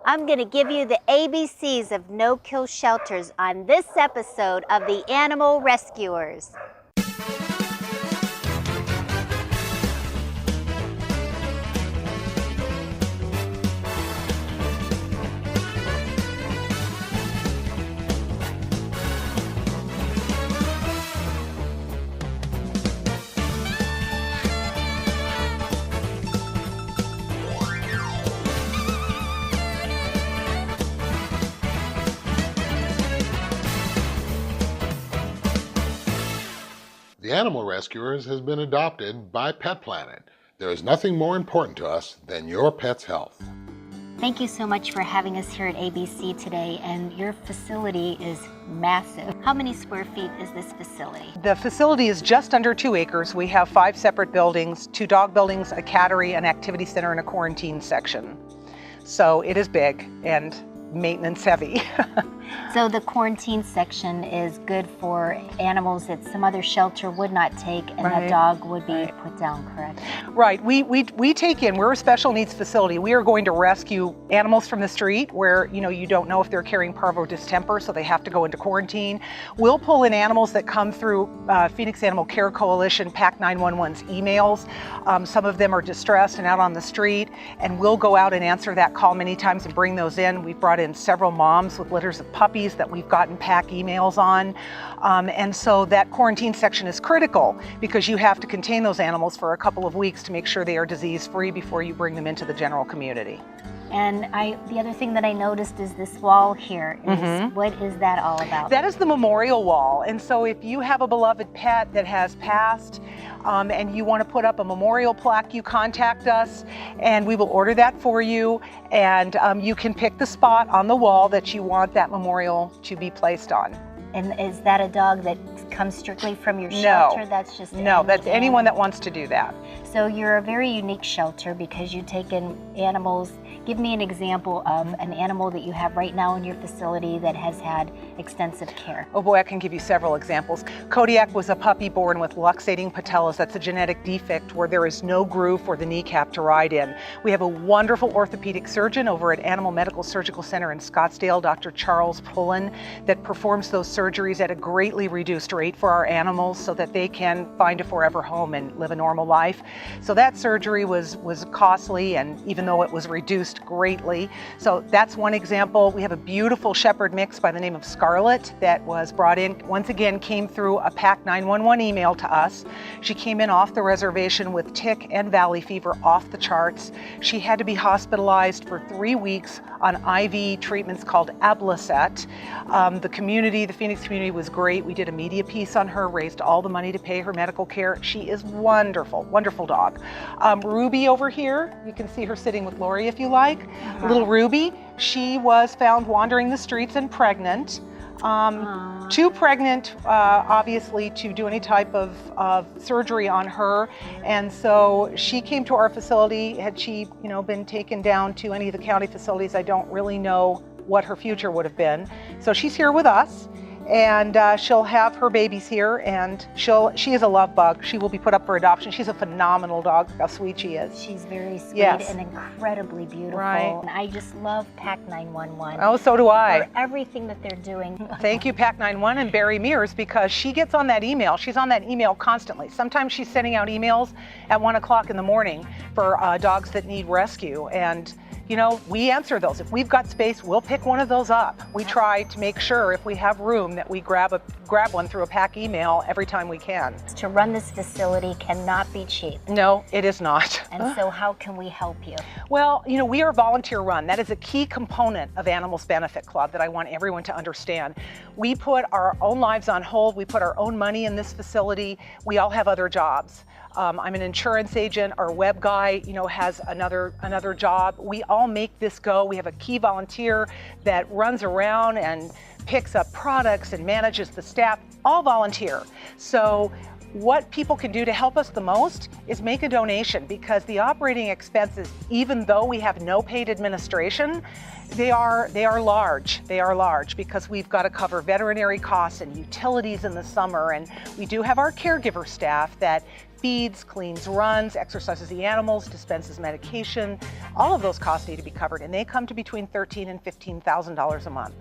I'm going to give you the ABCs of no-kill shelters on this episode of the Animal Rescuers. The Animal Rescuers has been adopted by Pet Planet. There is nothing more important to us than your pet's health. Thank you so much for having us here at ABC today, and your facility is massive. How many square feet is this facility? The facility is just under 2 acres. We have 5 separate buildings, 2 dog buildings, a cattery, an activity center, and a quarantine section. So it is big and maintenance heavy. So the quarantine section is good for animals that some other shelter would not take, and the dog would be put down, correct? Right. We take in, we're a special needs facility. We are going to rescue animals from the street where, you don't know if they're carrying parvo distemper, so they have to go into quarantine. We'll pull in animals that come through Phoenix Animal Care Coalition, PAC 911's emails. Some of them are distressed and out on the street, and we'll go out and answer that call many times and bring those in. We've brought in several moms with litters of puppies that we've gotten PAC emails on. And so that quarantine section is critical because you have to contain those animals for a couple of weeks to make sure they are disease-free before you bring them into the general community. And the other thing that I noticed is this wall here. What is that all about? That is the memorial wall. And so if you have a beloved pet that has passed and you want to put up a memorial plaque, you contact us and we will order that for you. And you can pick the spot on the wall that you want that memorial to be placed on. And is that a dog that comes strictly from your shelter? No. That's just No, that's anyone that wants to do that. So you're a very unique shelter because you take in animals. Give me an example of an animal that you have right now in your facility that has had extensive care. Oh boy, I can give you several examples. Kodiak was a puppy born with luxating patellas. That's a genetic defect where there is no groove for the kneecap to ride in. We have a wonderful orthopedic surgeon over at Animal Medical Surgical Center in Scottsdale, Dr. Charles Pullen, that performs those surgeries at a greatly reduced rate for our animals so that they can find a forever home and live a normal life. So that surgery was costly, and even though it was reduced greatly. So that's one example. We have a beautiful shepherd mix by the name of Scarlet that was brought in, once again, came through a PAC 911 email to us. She came in off the reservation with tick and valley fever off the charts. She had to be hospitalized for 3 weeks on IV treatments called Ablicet. The Phoenix community was great. We did a media piece on her, raised all the money to pay her medical care. She is wonderful, wonderful dog. Ruby over here, you can see her sitting with Lori if you like. Little Ruby, she was found wandering the streets and pregnant. Too pregnant, obviously, to do any type of surgery on her. And so she came to our facility. Had she, been taken down to any of the county facilities, I don't really know what her future would have been. So she's here with us. And she'll have her babies here, and she is a love bug. She will be put up for adoption. She's a phenomenal dog, how sweet she is. She's very sweet and incredibly beautiful. Right. And I just love PAC 911. Oh, so do I. For everything that they're doing. Thank you, PAC 911 and Barry Mears, because she gets on that email. She's on that email constantly. Sometimes she's sending out emails at 1 o'clock in the morning for dogs that need rescue. And we answer those. If we've got space, we'll pick one of those up. We try to make sure if we have room that we grab one through a PAC email every time we can. To run this facility cannot be cheap. No, it is not. And so how can we help you? Well, we are volunteer run. That is a key component of Animals Benefit Club that I want everyone to understand. We put our own lives on hold. We put our own money in this facility. We all have other jobs. I'm an insurance agent. Our web guy, has another job. We all make this go. We have a key volunteer that runs around and picks up products and manages the staff, all volunteer. So what people can do to help us the most is make a donation, because the operating expenses, even though we have no paid administration, they are large. They are large because we've got to cover veterinary costs and utilities in the summer, and we do have our caregiver staff that feeds, cleans, runs, exercises the animals, dispenses medication. All of those costs need to be covered, and they come to between $13,000 and $15,000 a month.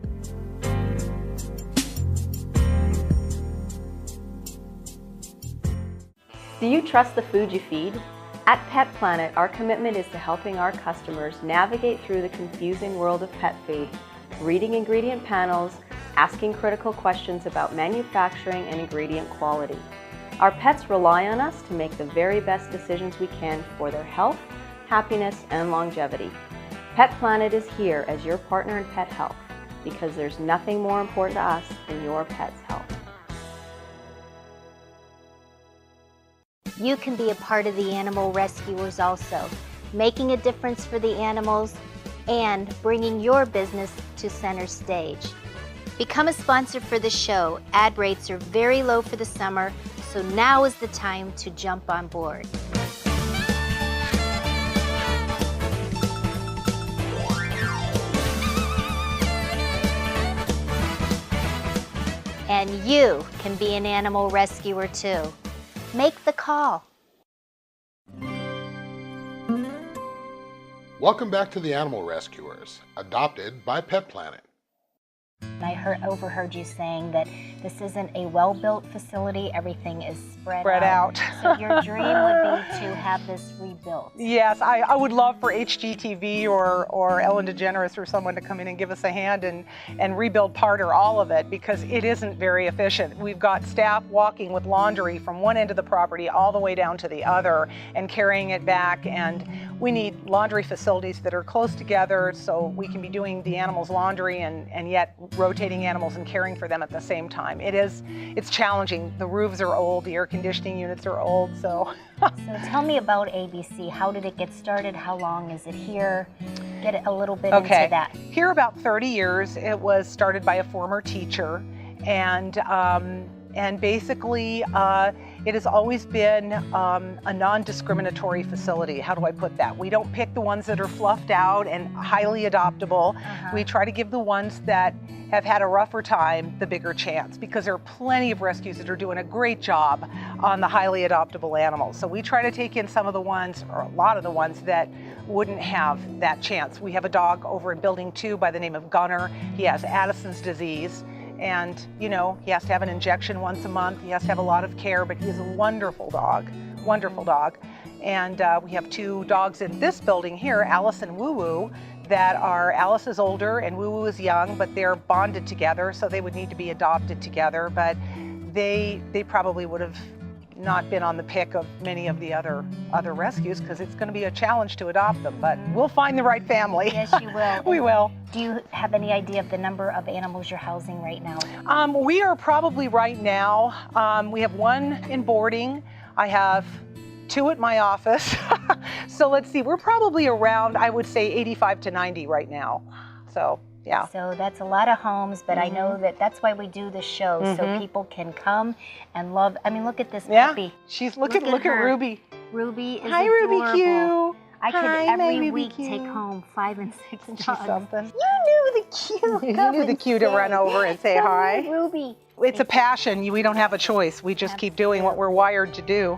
Do you trust the food you feed? At Pet Planet, our commitment is to helping our customers navigate through the confusing world of pet food, reading ingredient panels, asking critical questions about manufacturing and ingredient quality. Our pets rely on us to make the very best decisions we can for their health, happiness, and longevity. Pet Planet is here as your partner in pet health, because there's nothing more important to us than your pet's health. You can be a part of the animal rescuers also, making a difference for the animals and bringing your business to center stage. Become a sponsor for the show. Ad rates are very low for the summer, so now is the time to jump on board. And you can be an animal rescuer too. Make the call. Welcome back to the Animal Rescuers, adopted by Pet Planet. I overheard you saying that this isn't a well-built facility, everything is spread out. So your dream would be to have this rebuilt. Yes, I would love for HGTV or Ellen DeGeneres or someone to come in and give us a hand and rebuild part or all of it, because it isn't very efficient. We've got staff walking with laundry from one end of the property all the way down to the other and carrying it back, and we need laundry facilities that are close together so we can be doing the animals' laundry and yet rotating animals and caring for them at the same time. It's challenging. The roofs are old, the air conditioning units are old, so. So tell me about ABC. How did it get started? How long is it here? Get a little bit into that. Here about 30 years. It was started by a former teacher, and basically it has always been a non-discriminatory facility. How do I put that? We don't pick the ones that are fluffed out and highly adoptable. We try to give the ones that have had a rougher time the bigger chance, because there are plenty of rescues that are doing a great job on the highly adoptable animals. So we try to take in some of the ones, or a lot of the ones, that wouldn't have that chance. We have a dog over in Building 2 by the name of Gunner. He has Addison's disease. And, you know, he has to have an injection once a month. He has to have a lot of care, but he is a wonderful dog, wonderful dog. And we have two dogs in this building here, Alice and Woo Woo, that are, Alice is older and Woo Woo is young, but they're bonded together, so they would need to be adopted together. But they probably would have not been on the pick of many of the other rescues, because it's going to be a challenge to adopt them, but we'll find the right family. Yes, you will. We will. Do you have any idea of the number of animals you're housing right now? We are probably right now, we have one in boarding. I have two at my office. So let's see, we're probably around, I would say 85 to 90 right now. So yeah. So that's a lot of homes, but I know that that's why we do this show, so people can come and love. I mean, look at this puppy. She's look at Ruby. Ruby is Hi, adorable. Ruby Q. I could Hi, every my week Ruby Q. take home 5 and 6 Isn't dogs. she something? You knew the Q. You knew the Q to run over and say hi. Ruby. It's a passion. We don't have a choice. We just keep doing what we're wired to do.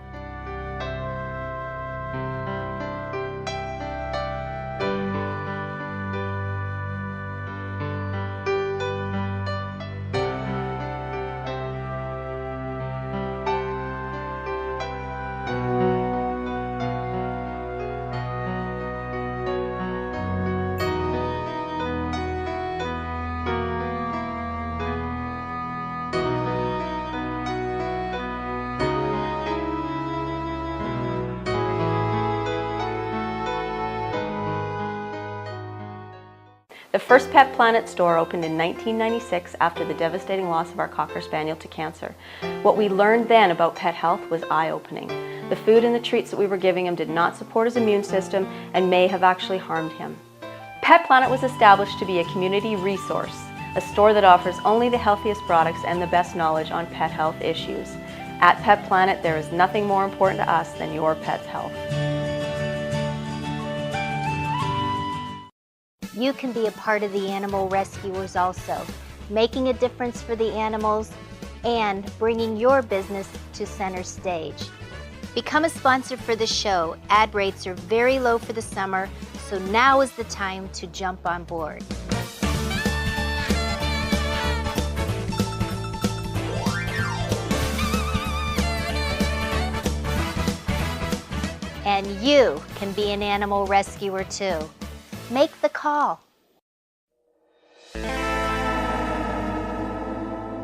The first Pet Planet store opened in 1996 after the devastating loss of our Cocker Spaniel to cancer. What we learned then about pet health was eye-opening. The food and the treats that we were giving him did not support his immune system and may have actually harmed him. Pet Planet was established to be a community resource, a store that offers only the healthiest products and the best knowledge on pet health issues. At Pet Planet, there is nothing more important to us than your pet's health. You can be a part of the animal rescuers also, making a difference for the animals and bringing your business to center stage. Become a sponsor for the show. Ad rates are very low for the summer, so now is the time to jump on board. And you can be an animal rescuer too. Make the call.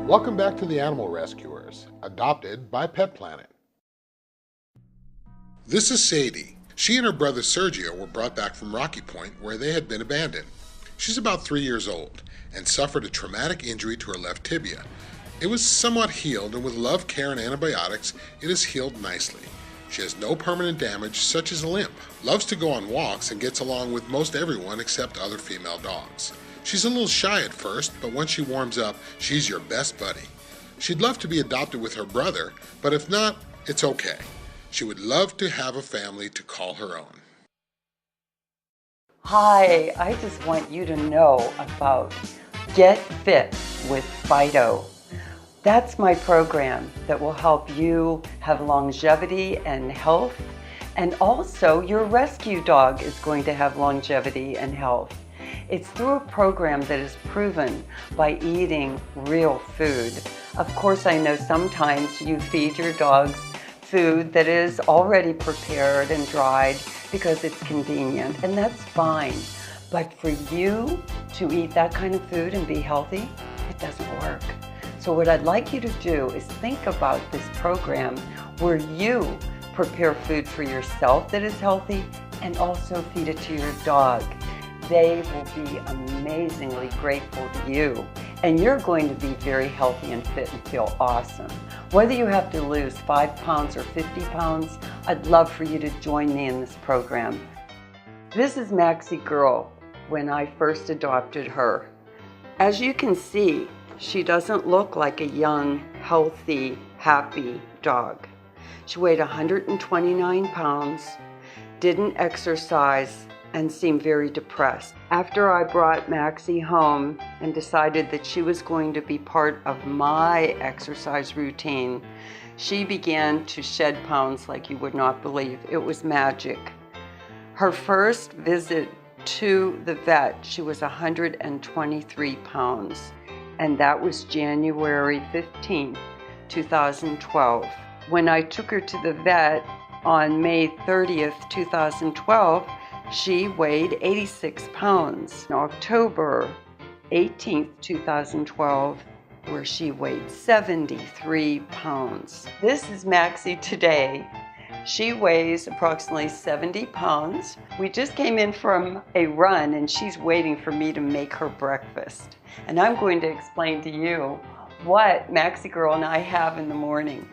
Welcome back to the Animal Rescuers, adopted by Pet Planet. This is Sadie. She and her brother Sergio were brought back from Rocky Point where they had been abandoned. She's about 3 years old and suffered a traumatic injury to her left tibia. It was somewhat healed, and with love, care, and antibiotics, it is healed nicely. She has no permanent damage, such as a limp, loves to go on walks, and gets along with most everyone except other female dogs. She's a little shy at first, but once she warms up, she's your best buddy. She'd love to be adopted with her brother, but if not, it's okay. She would love to have a family to call her own. Hi, I just want you to know about Get Fit with Fido. That's my program that will help you have longevity and health, and also your rescue dog is going to have longevity and health. It's through a program that is proven by eating real food. Of course, I know sometimes you feed your dogs food that is already prepared and dried because it's convenient, and that's fine. But for you to eat that kind of food and be healthy, it doesn't work. So what I'd like you to do is think about this program where you prepare food for yourself that is healthy and also feed it to your dog. They will be amazingly grateful to you, and you're going to be very healthy and fit and feel awesome. Whether you have to lose 5 pounds or 50 pounds, I'd love for you to join me in this program. This is Maxie Girl when I first adopted her. As you can see, she doesn't look like a young, healthy, happy dog. She weighed 129 pounds, didn't exercise, and seemed very depressed. After I brought Maxie home and decided that she was going to be part of my exercise routine, she began to shed pounds like you would not believe. It was magic. Her first visit to the vet, she was 123 pounds. And that was January 15th, 2012. When I took her to the vet on May 30th, 2012, she weighed 86 pounds. In October 18th, 2012, where she weighed 73 pounds. This is Maxie today. She weighs approximately 70 pounds. We just came in from a run and she's waiting for me to make her breakfast. And I'm going to explain to you what Maxie Girl and I have in the morning.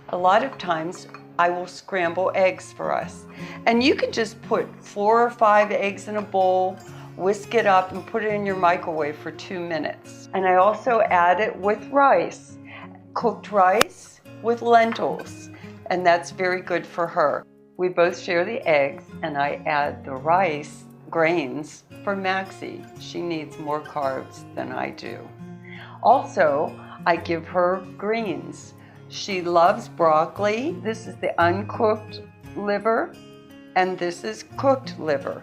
A lot of times I will scramble eggs for us. And you can just put 4 or 5 eggs in a bowl, whisk it up and put it in your microwave for 2 minutes. And I also add it with rice, cooked rice with lentils. And that's very good for her. We both share the eggs, and I add the rice grains for Maxie. She needs more carbs than I do. Also, I give her greens. She loves broccoli. This is the uncooked liver, and this is cooked liver.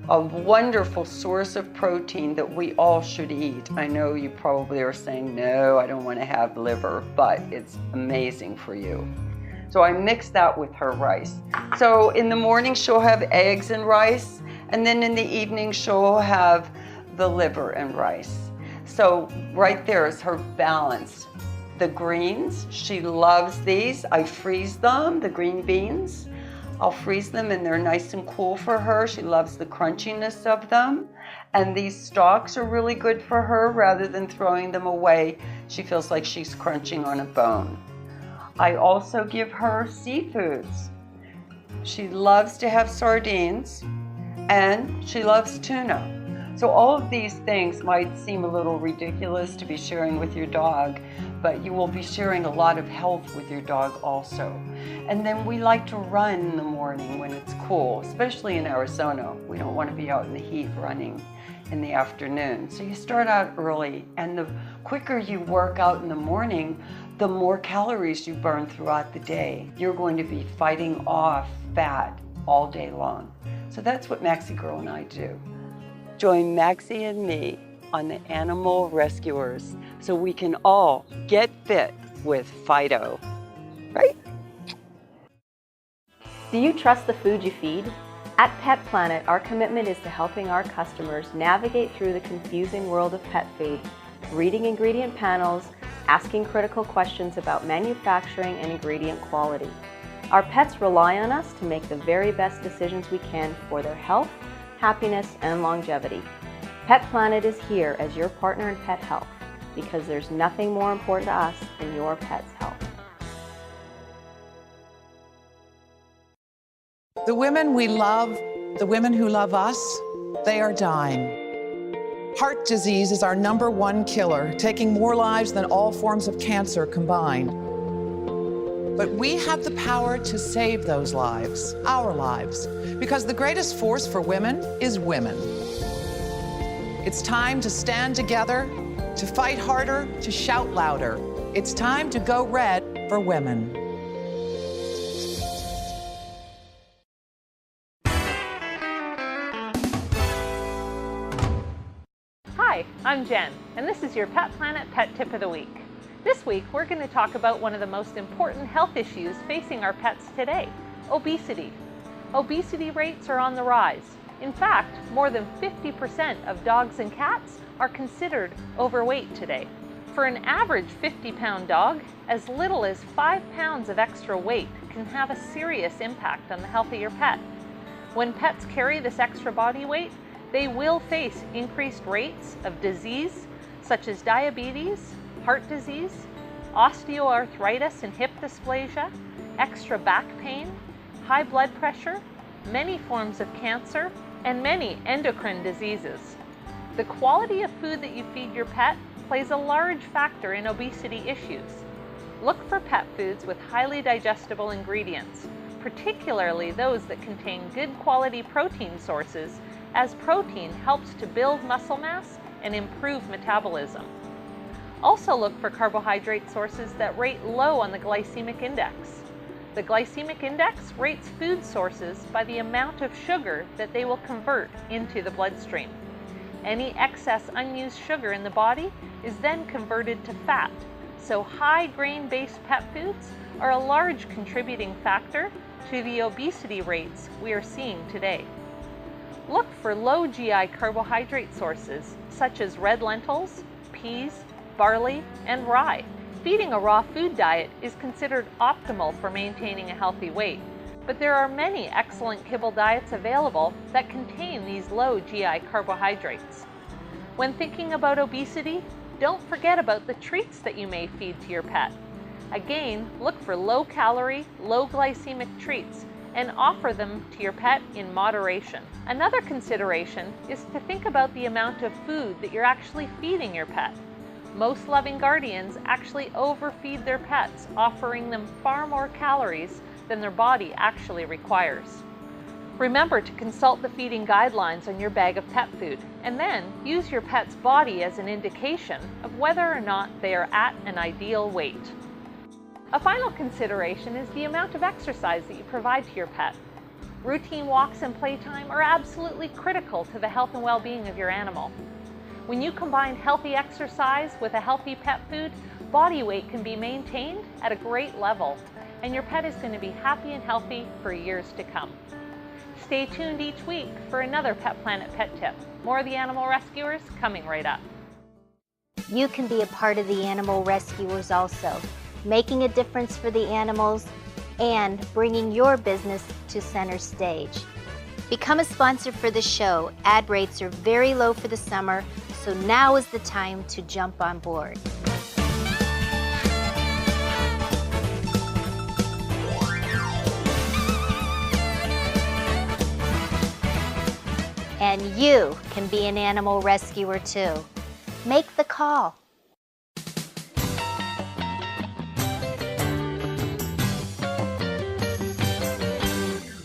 A wonderful source of protein that we all should eat. I know you probably are saying, no, I don't want to have liver, but it's amazing for you. So I mix that with her rice. So in the morning she'll have eggs and rice, and then in the evening she'll have the liver and rice. So right there is her balance. The greens, she loves these. I freeze them, the green beans. I'll freeze them and they're nice and cool for her. She loves the crunchiness of them. And these stalks are really good for her. Rather than throwing them away, she feels like she's crunching on a bone. I also give her seafoods. She loves to have sardines and she loves tuna. So all of these things might seem a little ridiculous to be sharing with your dog, but you will be sharing a lot of health with your dog also. And then we like to run in the morning when it's cool, especially in Arizona. We don't want to be out in the heat running in the afternoon. So you start out early, and the quicker you work out in the morning, the more calories you burn throughout the day. You're going to be fighting off fat all day long. So that's what Maxie Girl and I do. Join Maxie and me on the Animal Rescuers so we can all get fit with Fido, right? Do you trust the food you feed? At Pet Planet, our commitment is to helping our customers navigate through the confusing world of pet food, reading ingredient panels, asking critical questions about manufacturing and ingredient quality. Our pets rely on us to make the very best decisions we can for their health, happiness, and longevity. Pet Planet is here as your partner in pet health because there's nothing more important to us than your pet's health. The women we love, the women who love us, they are dying. Heart disease is our #1 killer, taking more lives than all forms of cancer combined. But we have the power to save those lives, our lives, because the greatest force for women is women. It's time to stand together, to fight harder, to shout louder. It's time to go red for women. Hi, I'm Jen, and this is your Pet Planet Pet Tip of the Week. This week, we're going to talk about one of the most important health issues facing our pets today, obesity. Obesity rates are on the rise. In fact, more than 50% of dogs and cats are considered overweight today. For an average 50-pound dog, as little as 5 pounds of extra weight can have a serious impact on the health of your pet. When pets carry this extra body weight, they will face increased rates of disease such as diabetes, heart disease, osteoarthritis and hip dysplasia, extra back pain, high blood pressure, many forms of cancer, and many endocrine diseases. The quality of food that you feed your pet plays a large factor in obesity issues. Look for pet foods with highly digestible ingredients, particularly those that contain good quality protein sources, as protein helps to build muscle mass and improve metabolism. Also look for carbohydrate sources that rate low on the glycemic index. The glycemic index rates food sources by the amount of sugar that they will convert into the bloodstream. Any excess unused sugar in the body is then converted to fat, so high grain-based pet foods are a large contributing factor to the obesity rates we are seeing today. Look for low GI carbohydrate sources such as red lentils, peas, barley, and rye. Feeding a raw food diet is considered optimal for maintaining a healthy weight, but there are many excellent kibble diets available that contain these low GI carbohydrates. When thinking about obesity, don't forget about the treats that you may feed to your pet. Again, look for low-calorie, low-glycemic treats and offer them to your pet in moderation. Another consideration is to think about the amount of food that you're actually feeding your pet. Most loving guardians actually overfeed their pets, offering them far more calories than their body actually requires. Remember to consult the feeding guidelines on your bag of pet food, and then use your pet's body as an indication of whether or not they are at an ideal weight. A final consideration is the amount of exercise that you provide to your pet. Routine walks and playtime are absolutely critical to the health and well-being of your animal. When you combine healthy exercise with a healthy pet food, body weight can be maintained at a great level, and your pet is going to be happy and healthy for years to come. Stay tuned each week for another Pet Planet Pet Tip. More of the Animal Rescuers coming right up. You can be a part of the Animal Rescuers also, making a difference for the animals and bringing your business to center stage. Become a sponsor for the show. Ad rates are very low for the summer, so now is the time to jump on board. and you can be an animal rescuer too. Make the call.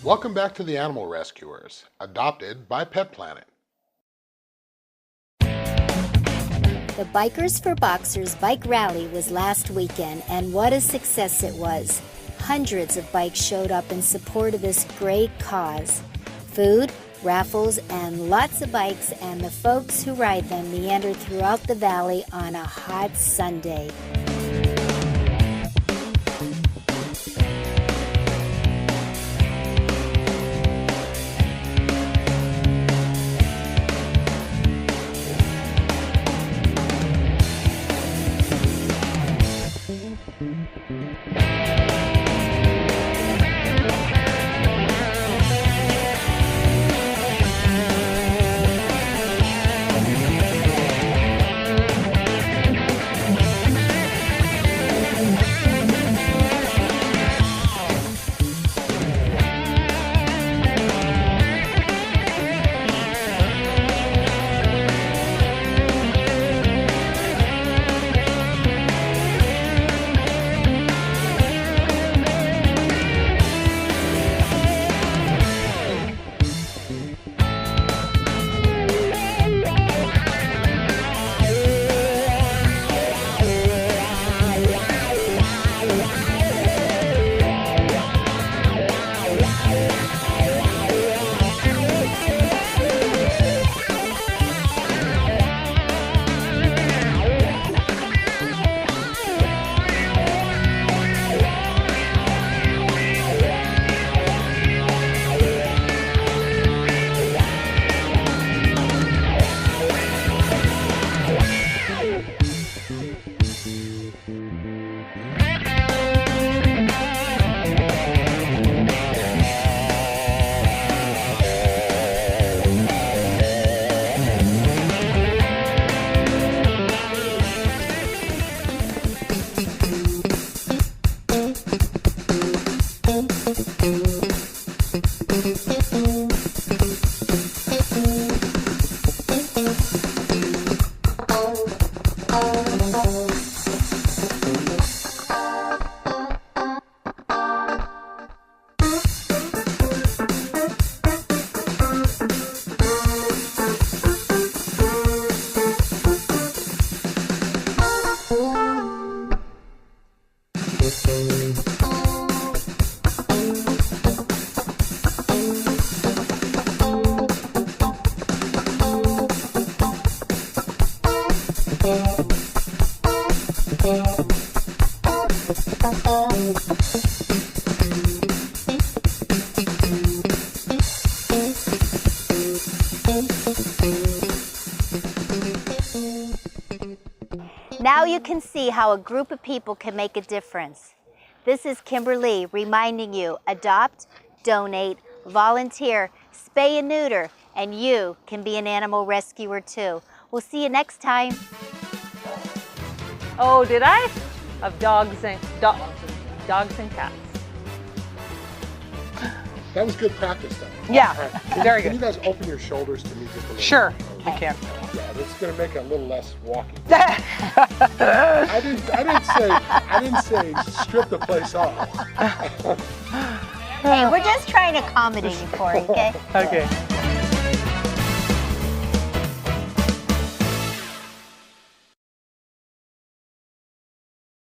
Welcome back to the Animal Rescuers, adopted by Pet Planet. The Bikers for Boxers Bike Rally was last weekend, and what a success it was. Hundreds of bikes showed up in support of this great cause. Food, raffles, and lots of bikes, and the folks who ride them meander throughout the valley on a hot Sunday. Now you can see how a group of people can make a difference. This is Kimber reminding you, adopt, donate, volunteer, spay and neuter, and you can be an animal rescuer too. We'll see you next time. Oh, did I? Of dogs and cats. That was good practice, though. Yeah, very Can you good. guys open your shoulders to me just a little Sure, bit? we can. Yeah, that's going to make it a little less walking. I didn't say strip the place off. Hey, we're just trying to accommodate you, Cory, okay? Okay.